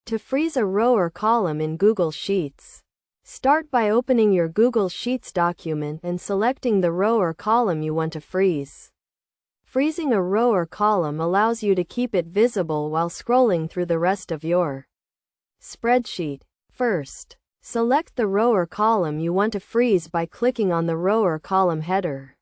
To freeze a row or column in Google Sheets. Start by opening your Google Sheets document and selecting the row or column you want to freeze. Freezing a row or column allows you to keep it visible while scrolling through the rest of your spreadsheet. First, select the row or column you want to freeze by clicking on the row or column header.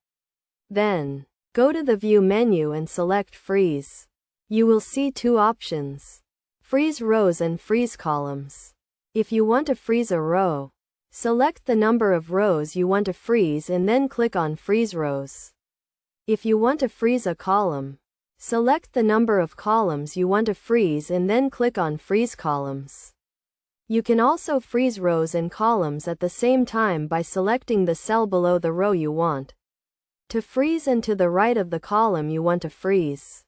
Then, go to the View menu and select Freeze. You will see two options: Freeze rows and freeze columns. If you want to freeze a row, select the number of rows you want to freeze and then click on Freeze Rows. If you want to freeze a column, select the number of columns you want to freeze and then click on Freeze Columns. You can also freeze rows and columns at the same time by selecting the cell below the row you want to freeze and to the right of the column you want to freeze.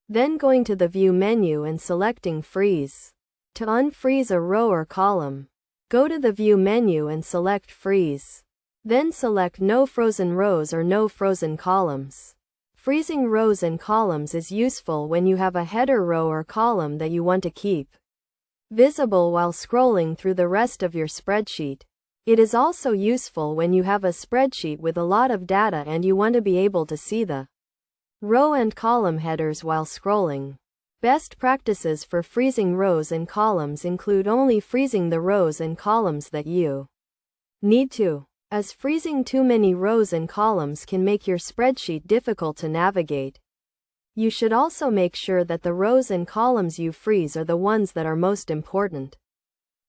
Then going to the View menu and selecting Freeze. To unfreeze a row or column, go to the View menu and select Freeze. Then select No Frozen Rows or No Frozen Columns. Freezing rows and columns is useful when you have a header row or column that you want to keep visible while scrolling through the rest of your spreadsheet. It is also useful when you have a spreadsheet with a lot of data and you want to be able to see the row and column headers while scrolling. Best practices for freezing rows and columns include only freezing the rows and columns that you need to, as freezing too many rows and columns can make your spreadsheet difficult to navigate. You should also make sure that the rows and columns you freeze are the ones that are most important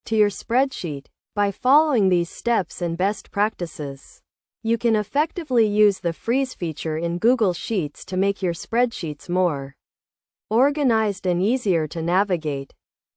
to your spreadsheet. By following these steps and best practices, you can effectively use the freeze feature in Google Sheets to make your spreadsheets more organized and easier to navigate.